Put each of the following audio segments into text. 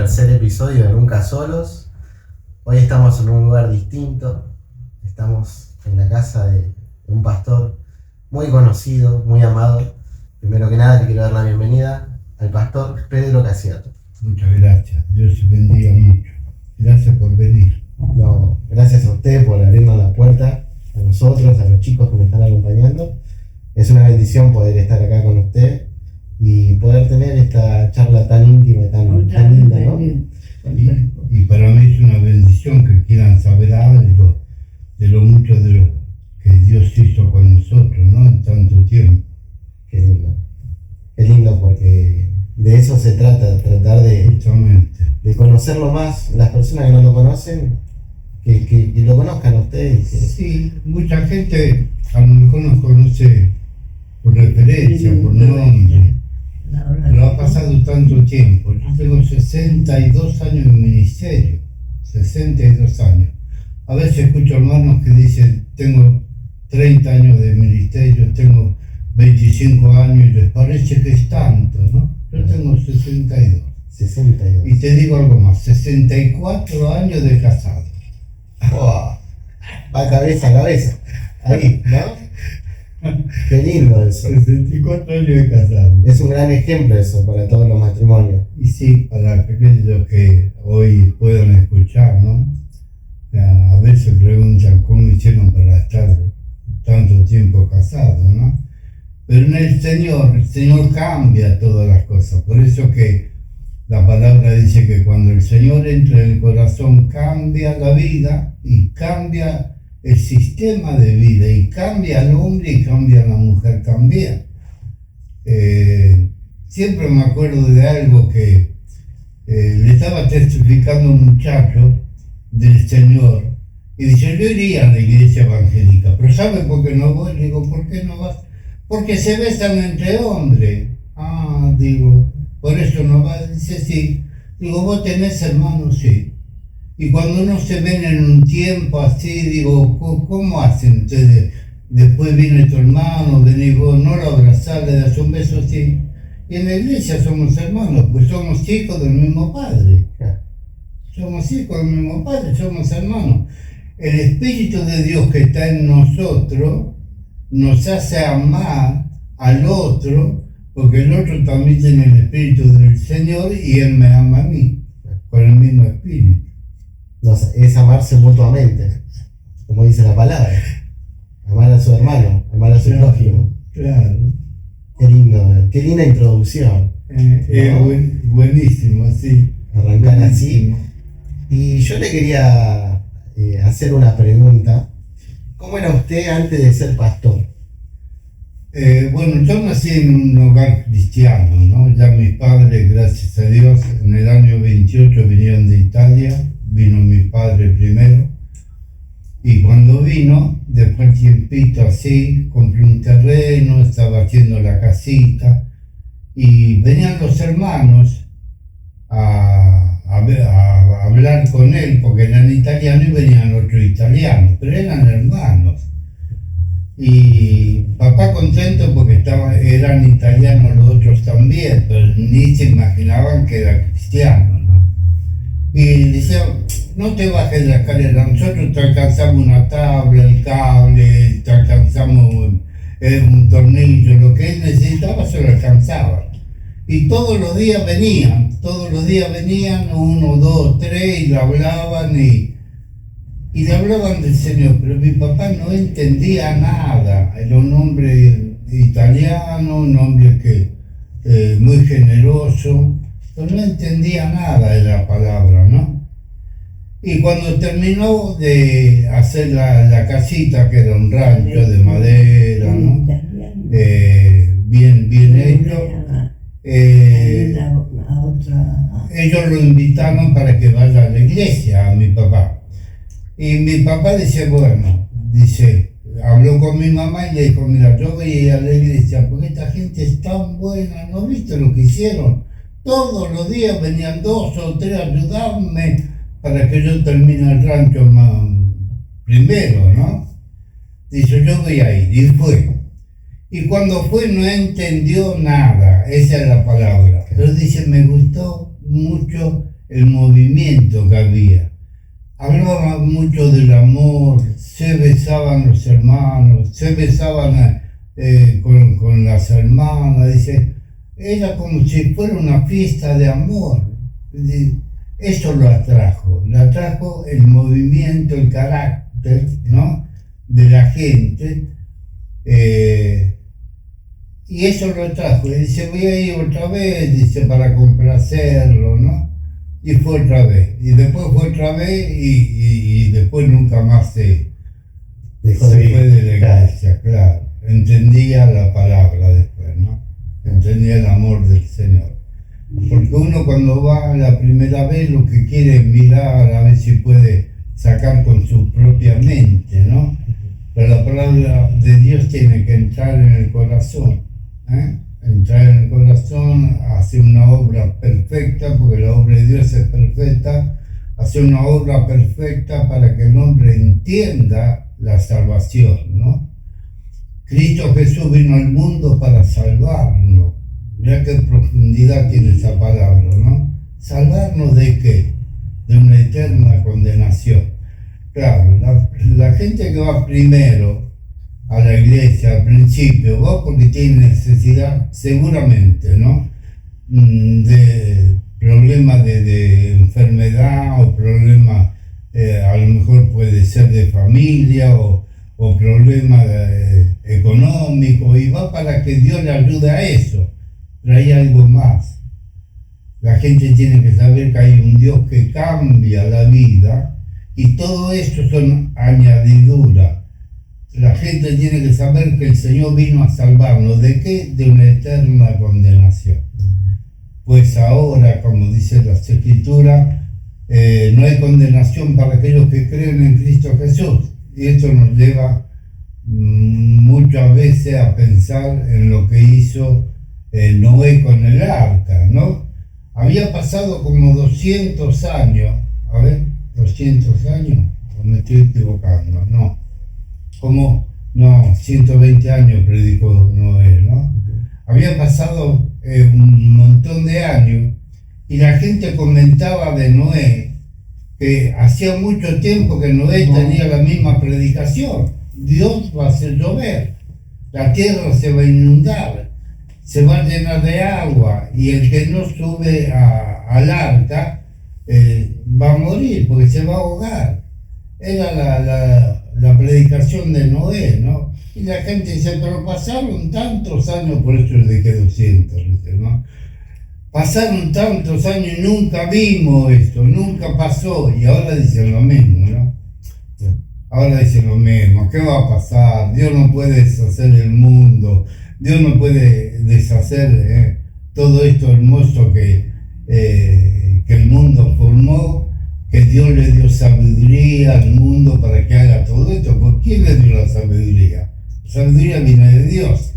tercer episodio de Nunca Solos. Hoy estamos en un lugar distinto. Estamos en la casa de un pastor muy conocido, muy amado. Primero que nada, le quiero dar la bienvenida al pastor Pedro Casiato. Muchas gracias. Dios te bendiga mucho. Gracias por venir. No, gracias a usted por abrirnos la puerta, a nosotros, a los chicos que me están acompañando. Es una bendición poder estar acá con usted y poder tener esta charla tan íntima y tan linda, ¿no? Y para mí es una bendición que quieran saber algo de lo mucho de lo que Dios hizo con nosotros, ¿no? En tanto tiempo. Qué lindo. Qué lindo, porque de eso se trata, tratar de conocerlo más, las personas que no lo conocen, que lo conozcan a ustedes. Sí, mucha gente a lo mejor nos conoce por referencia, por nombre. Pero ha pasado tanto tiempo. Yo tengo 62 años de ministerio, 62 años. A veces escucho hermanos que dicen, tengo 30 años de ministerio, tengo 25 años y les parece que es tanto, ¿no? Yo tengo 62. 62. Y te digo algo más, 64 años de casado. ¡Wow! Va cabeza a cabeza. Ahí, ¿no? Qué lindo eso. 64 años de casado. Es un gran ejemplo eso para todos los matrimonios. Y sí, para aquellos que hoy puedan escuchar, ¿no? A veces preguntan cómo hicieron para estar tanto tiempo casados, ¿no? Pero en el Señor cambia todas las cosas. Por eso que la palabra dice que cuando el Señor entra en el corazón cambia la vida y cambia el sistema de vida y cambia al hombre y cambia a la mujer también. Siempre me acuerdo de algo que le estaba testificando a un muchacho del Señor y dice, yo iría a la iglesia evangélica, pero ¿sabe por qué no voy? Le digo, ¿por qué no vas? Porque se besan entre hombres. Ah, digo, por eso no vas. Dice, sí. Digo, ¿vos tenés hermanos? Sí. Y cuando uno se ven en un tiempo así, digo, ¿cómo hacen ustedes? Después viene tu hermano, venís vos, no lo abrazás, le das un beso así. Y en la iglesia somos hermanos, pues somos hijos del mismo Padre. Somos hijos del mismo Padre, somos hermanos. El Espíritu de Dios que está en nosotros nos hace amar al otro, porque el otro también tiene el Espíritu del Señor y Él me ama a mí, con el mismo Espíritu. No, es amarse mutuamente, como dice la palabra. Amar a su hermano, amar a su prójimo. Claro. Qué lindo, qué linda introducción. ¿No? Buenísimo, sí. Arrancar buenísimo. Así. Y yo le quería hacer una pregunta. ¿Cómo era usted antes de ser pastor? Bueno, yo nací en un hogar cristiano, ¿no? Ya mis padres, gracias a Dios, en el año 28 vinieron de Italia, vino mi padre primero, y cuando vino, después de tiempito así, compré un terreno, estaba haciendo la casita, y venían los hermanos a hablar con él, porque eran italianos y venían otros italianos, pero eran hermanos. Y papá contento porque eran italianos los otros también, pero ni se imaginaban que era cristiano, ¿no? Y decía, no te bajes de la escalera, nosotros te alcanzamos una tabla, el cable, te alcanzamos un tornillo, lo que él necesitaba se lo alcanzaba. Y todos los días venían, uno, dos, tres, y le hablaban y le hablaban del Señor, pero mi papá no entendía nada. Era un hombre italiano, un hombre que muy generoso, pero no entendía nada de la palabra, ¿no? Y cuando terminó de hacer la casita, que era un rancho de madera, ¿no? Bien hecho, ellos lo invitaron para que vaya a la iglesia, a mi papá. Y mi papá dice, habló con mi mamá y le dijo, mira, yo voy a ir a la iglesia porque esta gente es tan buena, ¿no viste lo que hicieron? Todos los días venían 2 o 3 a ayudarme para que yo termine el rancho primero, ¿no? Dice, yo voy a ir, y fue. Y cuando fue no entendió nada, esa es la palabra. Entonces dice, me gustó mucho el movimiento que había. Hablaba mucho del amor, se besaban los hermanos, se besaban con las hermanas, dice, era como si fuera una fiesta de amor. Eso lo atrajo el movimiento, el carácter, ¿no?, de la gente, y eso lo atrajo. Y dice, voy a ir otra vez, dice, para complacerlo, ¿no? Y fue otra vez, y después fue otra vez, y después nunca más se fue de la iglesia, claro. Entendía la palabra después, ¿no? Entendía el amor del Señor. Porque uno cuando va la primera vez lo que quiere es mirar a ver si puede sacar con su propia mente, ¿no? Pero la palabra de Dios tiene que entrar en el corazón, ¿eh? Entrar en el corazón, hacer una obra perfecta, porque la obra de Dios es perfecta, hacer una obra perfecta para que el hombre entienda la salvación, ¿no? Cristo Jesús vino al mundo para salvarnos. Mira qué profundidad tiene esa palabra, ¿no? ¿Salvarnos de qué? De una eterna condenación. Claro, la gente que va primero a la iglesia al principio, va porque tiene necesidad, seguramente, ¿no?, de problemas de enfermedad o problemas, a lo mejor puede ser de familia o problemas económicos, y va para que Dios le ayude a eso. Pero hay algo más. La gente tiene que saber que hay un Dios que cambia la vida, y todo esto son añadiduras. La gente tiene que saber que el Señor vino a salvarnos. ¿De qué? De una eterna condenación. Pues ahora, como dicen las Escrituras, no hay condenación para aquellos que creen en Cristo Jesús. Y esto nos lleva muchas veces a pensar en lo que hizo Noé con el arca, ¿no? Había pasado como 200 años, 200 años, o me estoy equivocando, no, 120 años predicó Noé, ¿no? Había pasado un montón de años, y la gente comentaba de Noé que hacía mucho tiempo que Noé tenía la misma predicación: Dios va a hacer llover, la tierra se va a inundar, se va a llenar de agua, y el que no sube al arca va a morir porque se va a ahogar. Era la predicación de Noé, ¿no? Y la gente dice, pero pasaron tantos años, por eso le dije 200, ¿no? Pasaron tantos años y nunca vimos esto, nunca pasó, y ahora dicen lo mismo, ¿no? Ahora dicen lo mismo, ¿qué va a pasar? Dios no puede deshacer el mundo, Dios no puede deshacer todo esto hermoso que el mundo formó, que Dios le dio sabiduría al mundo para que haga todo esto. ¿Por quién le dio la sabiduría? La sabiduría viene de Dios.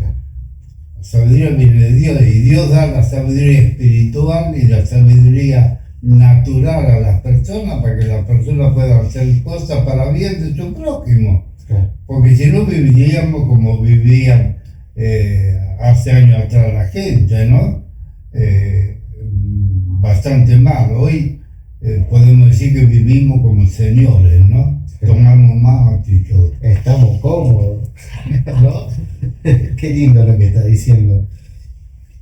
La sabiduría viene de Dios, y Dios da la sabiduría espiritual y la sabiduría natural a las personas para que las personas puedan hacer cosas para bien de su prójimo. Porque si no viviríamos como vivían hace años atrás la gente, ¿no? Bastante mal. Hoy podemos decir que vivimos como señores, ¿no? Tomamos más actitud. Estamos cómodos, ¿no? Qué lindo lo que está diciendo.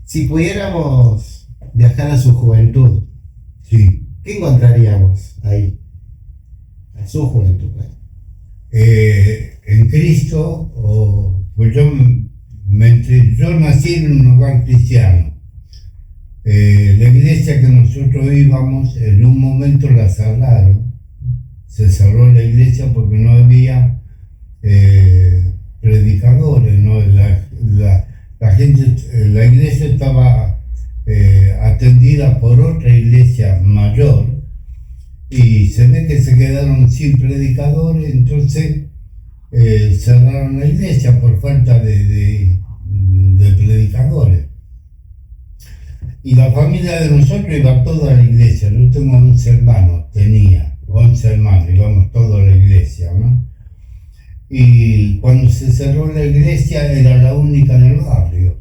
Si pudiéramos viajar a su juventud, sí, ¿qué encontraríamos ahí? A su juventud. En Cristo, pues yo nací en un hogar cristiano. La iglesia que nosotros íbamos, en un momento la cerraron. Se cerró la iglesia porque no había predicadores, ¿no? La gente, la iglesia estaba atendida por otra iglesia mayor, y se ve que se quedaron sin predicadores, entonces cerraron la iglesia por falta de predicadores. Y la familia de nosotros iba toda a la iglesia. Yo tengo 11 hermanos, tenía 11 hermanos, íbamos todos a la iglesia, ¿no? Y cuando se cerró la iglesia era la única en el barrio.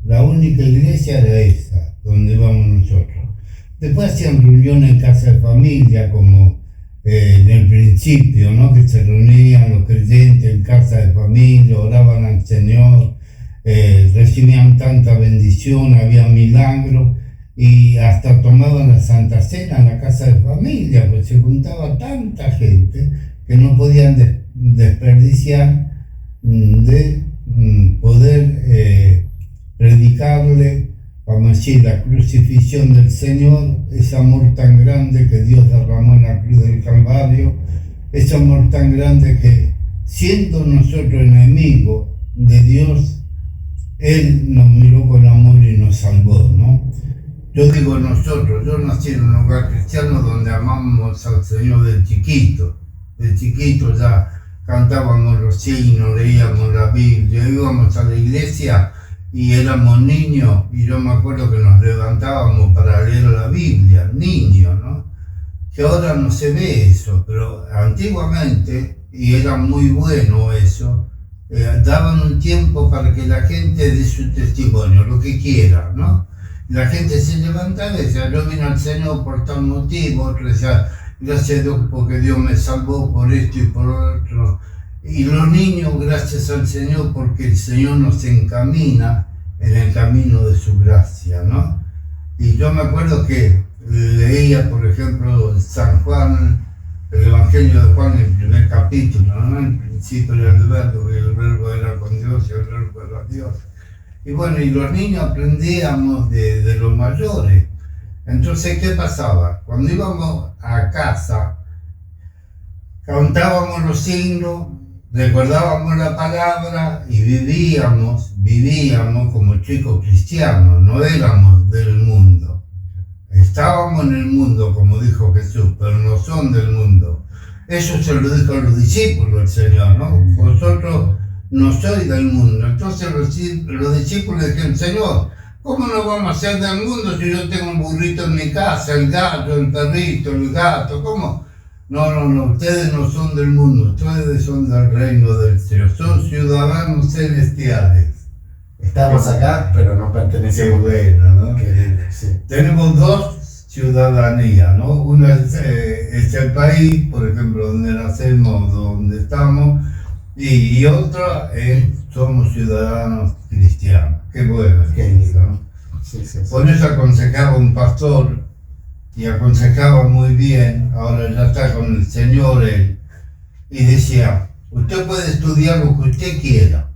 La única iglesia era esa, donde íbamos nosotros. Después hacían reuniones en casa de familia, como en el principio, ¿no? Que se reunían los creyentes en casa de familia, oraban al Señor, recibían tanta bendición, había milagros y hasta tomaban la Santa Cena en la casa de familia, pues se juntaba tanta gente que no podían desperdiciar de poder predicarle, vamos a decir, la crucifixión del Señor, ese amor tan grande que Dios derramó en la cruz del Calvario, ese amor tan grande que, siendo nosotros enemigos de Dios, Él nos miró con amor y nos salvó, ¿no? Yo digo nosotros, yo nací en un hogar cristiano donde amamos al Señor de chiquito ya cantábamos los signos, leíamos la Biblia, íbamos a la iglesia y éramos niños y yo me acuerdo que nos levantábamos para leer la Biblia, niños, ¿no? Que ahora no se ve eso, pero antiguamente, y era muy bueno eso, daban un tiempo para que la gente dé su testimonio, lo que quiera, ¿no? La gente se levantaba y decía, yo vine al Señor por tal motivo, otro decía, gracias a Dios porque Dios me salvó por esto y por otro. Y los niños, gracias al Señor porque el Señor nos encamina en el camino de su gracia, ¿no? Y yo me acuerdo que leía, por ejemplo, San Juan, el Evangelio de Juan, el primer capítulo, ¿no? En principio era el verbo era con Dios y el verbo era Dios. Y bueno, y los niños aprendíamos de los mayores. Entonces, ¿qué pasaba? Cuando íbamos a casa, cantábamos los signos, recordábamos la palabra y vivíamos como chicos cristianos, no éramos del mundo. Estábamos en el mundo, como dijo Jesús, pero no son del mundo. Eso se lo dijo a los discípulos el Señor, ¿no? Vosotros no sois del mundo. Entonces los discípulos dijeron, Señor, ¿cómo no vamos a ser del mundo si yo tengo un burrito en mi casa, el gato, el perrito, el gato? ¿Cómo? No, ustedes no son del mundo, ustedes son del reino del cielo, son ciudadanos celestiales. Estamos acá, pero no pertenecemos. Qué bueno, ¿no? Sí. Tenemos dos ciudadanías, ¿no? Una es el país, por ejemplo, donde nacemos, donde estamos, y otra es somos ciudadanos cristianos. Qué bueno, Qué lindo, ¿no? Sí. Por eso aconsejaba un pastor, y aconsejaba muy bien, ahora ya está con el Señor él, y decía, usted puede estudiar lo que usted quiera,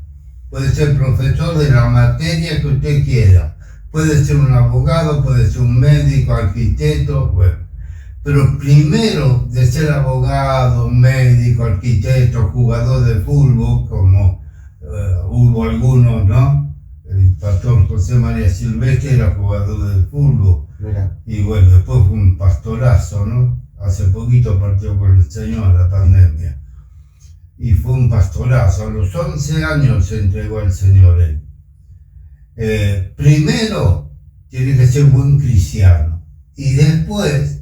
puede ser profesor de la materia que usted quiera, puede ser un abogado, puede ser un médico, arquitecto, bueno, pero primero de ser abogado, médico, arquitecto, jugador de fútbol, como hubo algunos, ¿no? El pastor José María Silvestre era jugador de fútbol. Mira. Y bueno, después fue un pastorazo, ¿no? Hace poquito partió con el Señor la pandemia. Y fue un pastorazo. A los 11 años se entregó al Señor él. Primero, tiene que ser buen cristiano. Y después,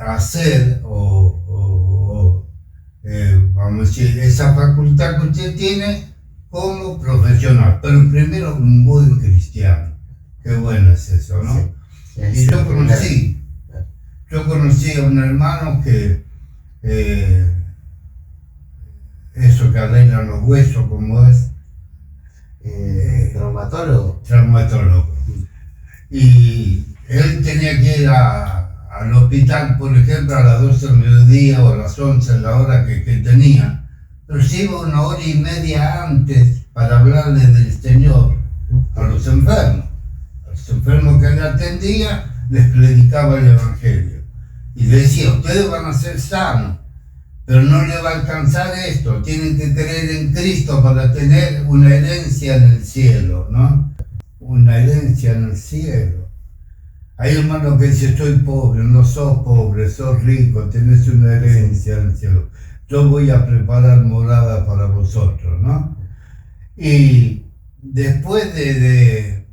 hacer vamos a decir, esa facultad que usted tiene como profesional. Pero primero, un buen cristiano. Qué bueno es eso, ¿no? Sí. Y yo conocí a un hermano que eso que arregla los huesos, como es traumatólogo. Y él tenía que ir al hospital, por ejemplo, a las 12 del mediodía o a las 11, la hora que tenía, pero se iba 1 hora y media antes para hablarle del Señor a los enfermos. Los enfermos que él atendía, les predicaba el Evangelio. Y le decía, ustedes van a ser sanos, pero no les va a alcanzar esto. Tienen que creer en Cristo para tener una herencia en el cielo, ¿no? Una herencia en el cielo. Hay hermanos que dicen, soy pobre, no sos pobre, sos rico, tenés una herencia en el cielo. Yo voy a preparar morada para vosotros, ¿no? Y después de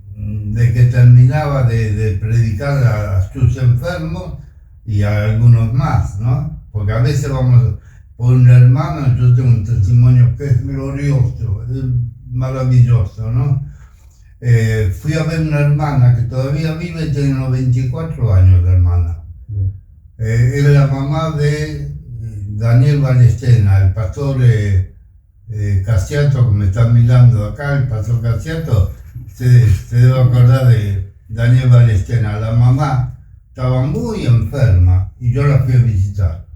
que terminaba de predicar a sus enfermos y a algunos más, ¿no? Porque a veces vamos por un hermano, yo tengo un testimonio que es glorioso, es maravilloso, ¿no? fui a ver una hermana que todavía vive, tiene 94 años la hermana. Es la mamá de Daniel Ballestena, el pastor Casiato, que me está mirando acá, el pastor Casiato, se debe acordar de Daniel Ballestena. La mamá estaba muy enferma y yo la fui a visitar.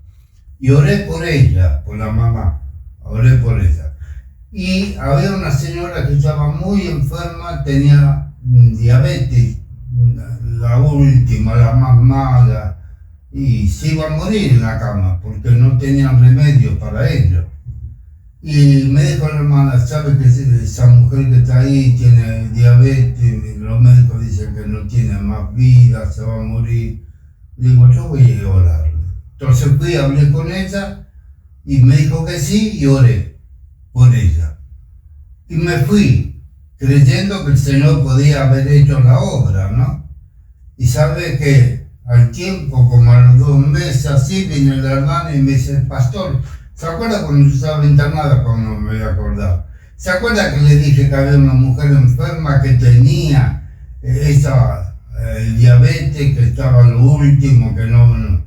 Y oré por ella, por la mamá, oré por ella. Y había una señora que estaba muy enferma, tenía diabetes, la última, la más mala, y se iba a morir en la cama porque no tenían remedio para ello. Y me dijo la hermana, ¿sabe que esa mujer que está ahí tiene diabetes? Los médicos dicen que no tiene más vida, se va a morir. Digo, yo voy a orar. Entonces fui, hablé con ella y me dijo que sí y oré por ella. Y me fui creyendo que el Señor podía haber hecho la obra, ¿no? Y sabe que al tiempo, como a los 2 meses así, vino la hermana y me dice, pastor, ¿se acuerda cuando yo estaba internada? Como me voy a acordar. ¿Se acuerda que le dije que había una mujer enferma que tenía el diabetes, que estaba lo último, que no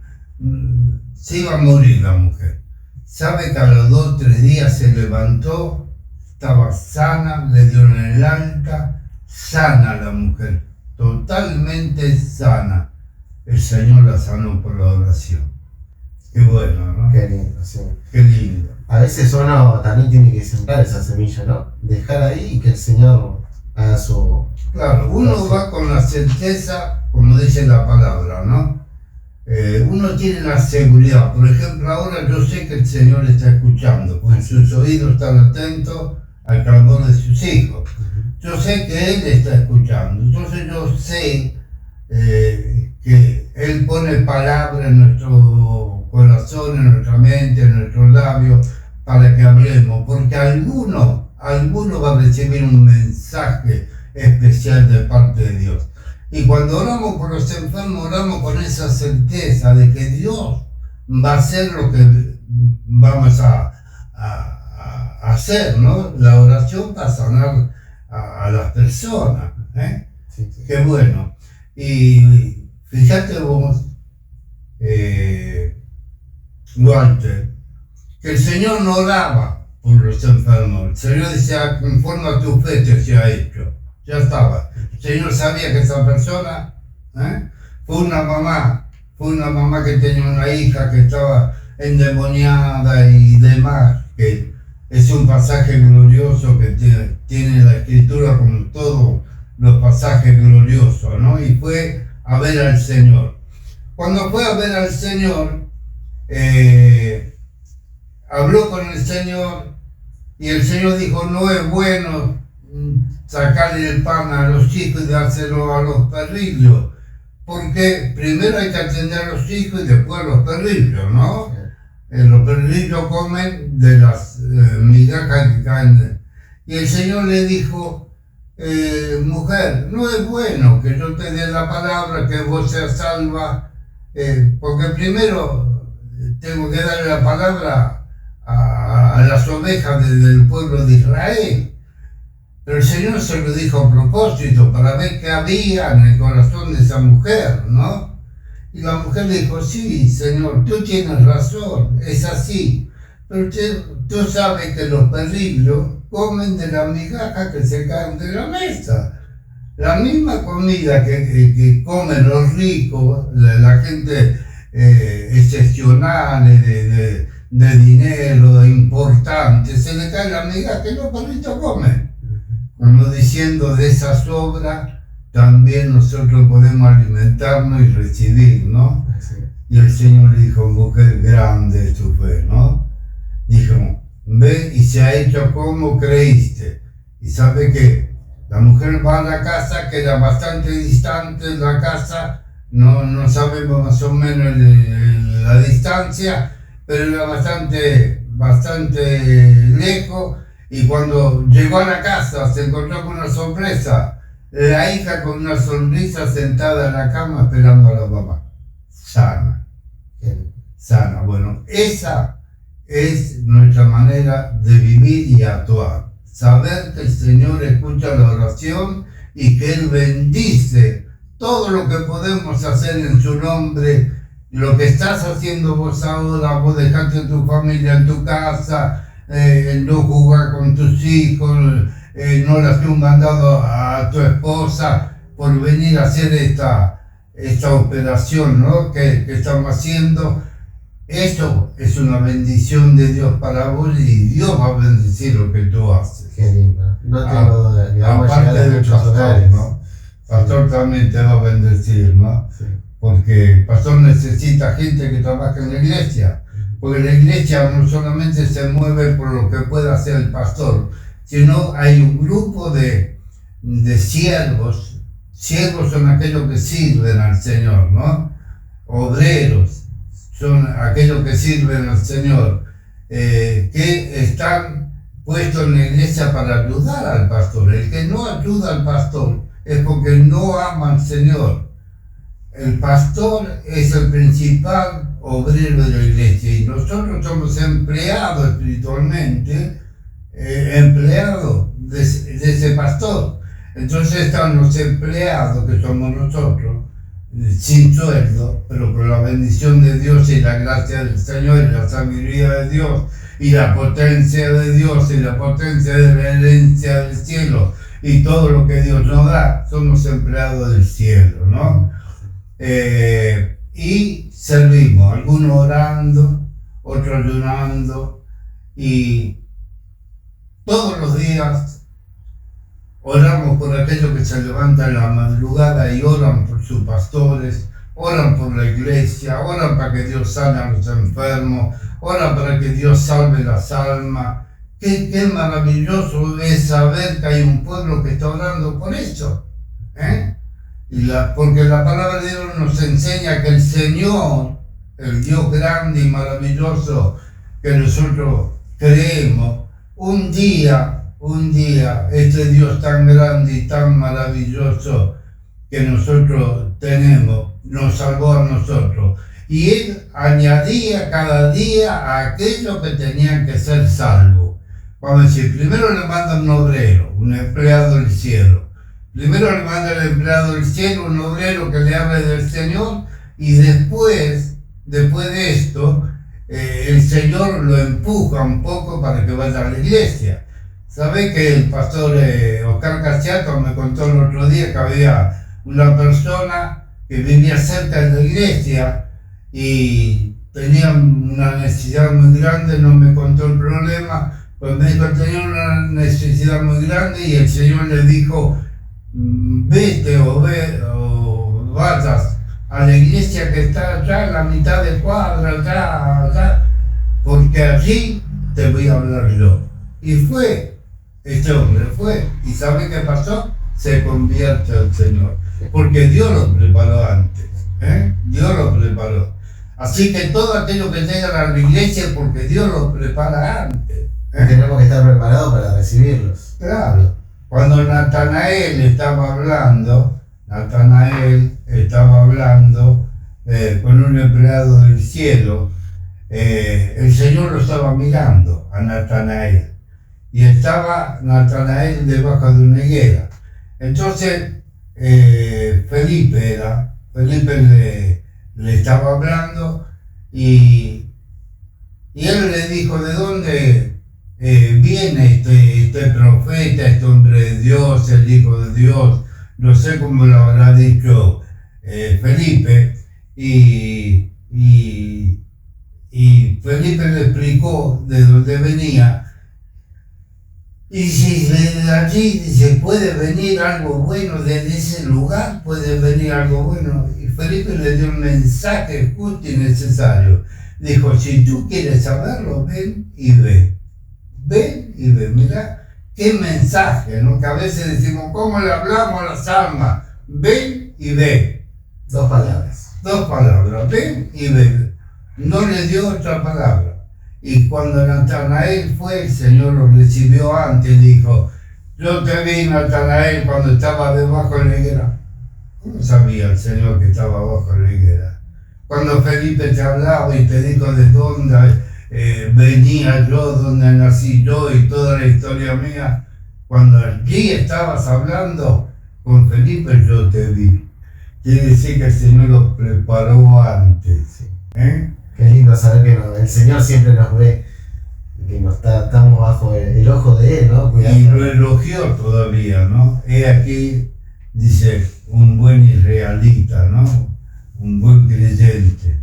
se iba a morir la mujer? ¿Sabe que a los 2 o 3 días se levantó, estaba sana, le dieron el alta, sana la mujer, totalmente sana? El Señor la sanó por la oración. Qué bueno, ¿no? Qué lindo, sí. Qué lindo. A veces uno también tiene que sembrar esa semilla, ¿no? Dejar ahí y que el Señor haga su... Claro, uno va con la certeza, como dice la palabra, ¿no? Uno tiene la seguridad. Por ejemplo, ahora yo sé que el Señor está escuchando, porque sus oídos están atentos al clamor de sus hijos. Yo sé que Él está escuchando. Entonces yo sé que Él pone palabras en nuestro corazón, en nuestra mente, en nuestros labios, para que hablemos, porque alguno va a recibir un mensaje especial de parte de Dios. Y cuando oramos por los enfermos, oramos con esa certeza de que Dios va a hacer lo que vamos a hacer, ¿no? La oración para sanar a las personas, ¿eh? Sí, sí. Qué bueno. Y fíjate vos, Walter, que el Señor no oraba por los enfermos. El Señor decía, conforme a tu fe te sea hecho. Ya estaba. El Señor sabía que esa persona fue una mamá que tenía una hija que estaba endemoniada y demás, que es un pasaje glorioso que tiene la Escritura como todos los pasajes gloriosos, ¿no? Y fue a ver al Señor. Cuando fue a ver al Señor, habló con el Señor y el Señor dijo, no es bueno sacarle el pan a los chicos y dárselo a los perrillos, porque primero hay que atender a los chicos y después a los perrillos, ¿no? Los perrillos comen de las migajas que caen. Y el Señor le dijo, mujer, no es bueno que yo te dé la palabra, que vos seas salva, porque primero tengo que darle la palabra a las ovejas del pueblo de Israel. Pero el Señor se lo dijo a propósito, para ver qué había en el corazón de esa mujer, ¿no? Y la mujer le dijo, sí, Señor, tú tienes razón, es así. Pero tú sabes que los perrillos comen de las migajas que se caen de la mesa. La misma comida que comen los ricos, la gente excepcional, de dinero, importante, se le cae la migaja que los perritos comen. Como diciendo, de esa sobra también nosotros podemos alimentarnos y recibir, ¿no? Sí. Y el Señor le dijo, mujer, grande es tu fe, ¿no? Dijo, ve y se ha hecho como creíste. Y sabe que la mujer va a la casa, que era bastante distante la casa, no sabemos más o menos la distancia, pero era bastante lejos. Y cuando llegó a la casa se encontró con una sorpresa, la hija con una sonrisa sentada en la cama esperando a la mamá, sana. Bueno, esa es nuestra manera de vivir y actuar. Saber que el Señor escucha la oración, y que Él bendice todo lo que podemos hacer en su nombre. Lo que estás haciendo vos ahora, vos dejaste a tu familia en tu casa, no jugar con tus hijos, no le hacer un mandado a tu esposa por venir a hacer esta operación, ¿no? que estamos haciendo. Esto es una bendición de Dios para vos y Dios va a bendecir lo que tú haces. Qué lindo. No tengo duda que vamos a llegar a del muchos pastor, hogares. ¿no? Pastor también te va a bendecir, ¿no? Sí. Porque el pastor necesita gente que trabaje en la iglesia. Porque la iglesia no solamente se mueve por lo que pueda hacer el pastor, sino hay un grupo de siervos. Siervos son aquellos que sirven al Señor, ¿no? Obreros son aquellos que sirven al Señor, que están puestos en la iglesia para ayudar al pastor. El que no ayuda al pastor es porque no ama al Señor. El pastor es el principal obrero de la iglesia y nosotros somos empleados espiritualmente, empleados de ese pastor. Entonces están los empleados que somos nosotros, sin sueldo, pero por la bendición de Dios y la gracia del Señor y la sabiduría de Dios y la potencia de Dios y la potencia de la herencia del cielo y todo lo que Dios nos da, somos empleados del cielo, ¿no? Y servimos, algunos orando, otros ayunando, y todos los días oramos por aquellos que se levantan en la madrugada y oran por sus pastores, oran por la iglesia, oran para que Dios sane a los enfermos, oran para que Dios salve las almas. Qué maravilloso es saber que hay un pueblo que está orando por eso, porque la palabra de Dios nos enseña que el Señor, el Dios grande y maravilloso que nosotros creemos, un día, este Dios tan grande y tan maravilloso que nosotros tenemos, nos salvó a nosotros. Y Él añadía cada día a aquellos que tenían que ser salvos. Vamos a decir, primero le manda un obrero, un empleado del cielo. Primero le manda el empleado del cielo, un obrero que le hable del Señor, y después de esto, el Señor lo empuja un poco para que vaya a la iglesia. ¿Sabe que el pastor Oscar Casiato me contó el otro día que había una persona que vivía cerca de la iglesia y tenía una necesidad muy grande? No me contó el problema, pues me dijo que tenía una necesidad muy grande y el Señor le dijo, vete o vayas a la iglesia que está allá en la mitad de cuadra, allá, porque allí te voy a hablar yo. Y fue. Este hombre fue, y ¿sabe qué pasó? Se convierte al Señor, porque Dios lo preparó antes, Dios lo preparó. Así que todo aquello que llegan a la iglesia es porque Dios lo prepara antes. Tenemos que estar preparados para recibirlos. Claro, cuando Natanael estaba hablando con un empleado del cielo, el Señor lo estaba mirando a Natanael. Y estaba Natanael debajo de una higuera. Entonces, Felipe le estaba hablando y él le dijo, ¿de dónde viene este profeta, este hombre de Dios, el Hijo de Dios? No sé cómo lo habrá dicho Felipe. Y Felipe le explicó de dónde venía. Y si de allí se puede venir algo bueno, desde ese lugar puede venir algo bueno. Y Felipe le dio un mensaje justo y necesario. Dijo, si tú quieres saberlo, ven y ve. Ven y ve. Mirá, qué mensaje, ¿no? Que a veces decimos, ¿cómo le hablamos a las almas? Ven y ve. Dos palabras, ven y ve. No le dio otra palabra. Y cuando Natanael fue, el Señor lo recibió antes y dijo, yo te vi, Natanael, cuando estaba debajo de la higuera. ¿Cómo sabía el Señor que estaba abajo de la higuera? Cuando Felipe te hablaba y te dijo de dónde venía yo, dónde nací yo y toda la historia mía, cuando allí estabas hablando, con Felipe yo te vi. Quiere decir que el Señor los preparó antes. Sí. ¿Eh? Qué lindo saber que el Señor siempre nos ve, que estamos bajo el ojo de Él, ¿no? Y lo elogió todavía, ¿no? He aquí, dice, un buen israelita, ¿no? Un buen creyente.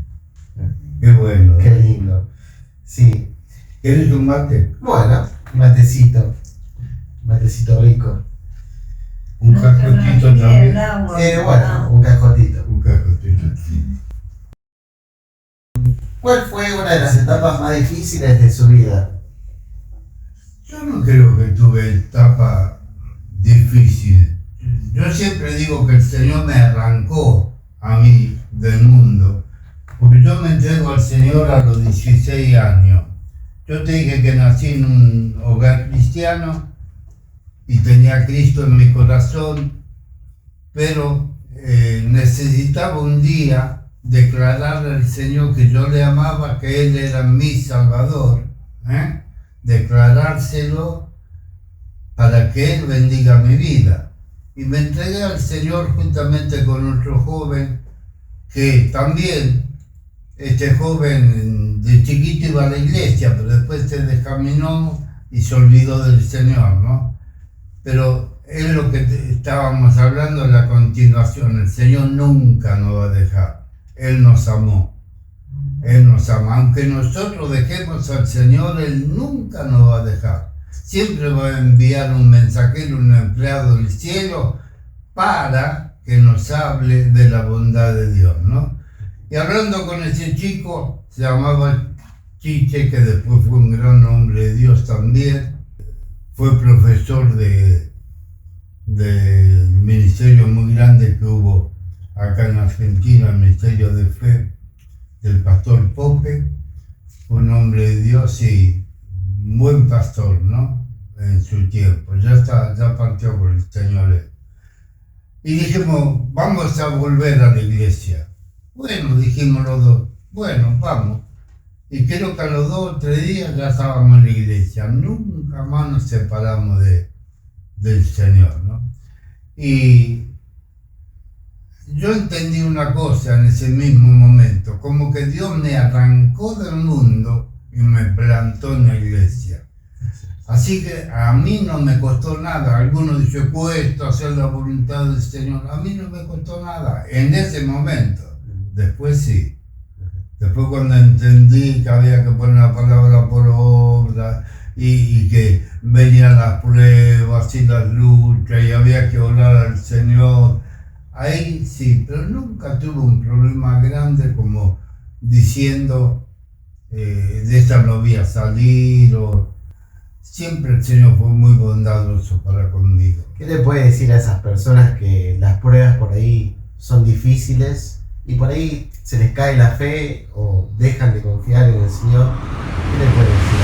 Qué bueno. Qué lindo. Sí. ¿Quieres un mate? Bueno, matecito rico. Un cajotito también. Bueno, un cajotito. Un cajotito. ¿Cuál fue una de las etapas más difíciles de su vida? Yo no creo que tuve etapa difícil. Yo siempre digo que el Señor me arrancó a mí del mundo, porque yo me entrego al Señor a los 16 años. Yo te dije que nací en un hogar cristiano y tenía a Cristo en mi corazón, pero necesitaba un día declararle al Señor que yo le amaba, que Él era mi Salvador, declarárselo para que Él bendiga mi vida. Y me entregué al Señor juntamente con otro joven, que también, este joven de chiquito iba a la iglesia, pero después se descaminó y se olvidó del Señor, ¿no? Pero es lo que estábamos hablando en la continuación. El Señor nunca nos va a dejar. Él nos amó. Él nos ama. Aunque nosotros dejemos al Señor, Él nunca nos va a dejar. Siempre va a enviar un mensajero, un empleado del cielo, para que nos hable de la bondad de Dios, ¿no? Y hablando con ese chico, se llamaba Chiche, que después fue un gran hombre de Dios también. Fue profesor del ministerio muy grande que hubo acá en Argentina, el Ministerio de Fe del pastor Pope. Fue un hombre de Dios y un buen pastor, ¿no? En su tiempo. Ya partió por el Señor. Y dijimos, vamos a volver a la iglesia. Bueno, dijimos los dos, bueno, vamos. Y creo que a los 2 o 3 días ya estábamos en la iglesia. Nunca más nos separamos del Señor, ¿no? Y yo entendí una cosa en ese mismo momento, como que Dios me arrancó del mundo y me plantó en la iglesia. Así que a mí no me costó nada. Algunos dicen, cuesta hacer la voluntad del Señor. A mí no me costó nada en ese momento. Después sí. Después cuando entendí que había que poner la palabra por obra y que venían las pruebas y las luchas y había que orar al Señor, ahí sí, pero nunca tuve un problema grande como diciendo de esta no voy a salir, o siempre el Señor fue muy bondadoso para conmigo. ¿Qué le puede decir a esas personas que las pruebas por ahí son difíciles y por ahí se les cae la fe o dejan de confiar en el Señor? ¿Qué le puede decir?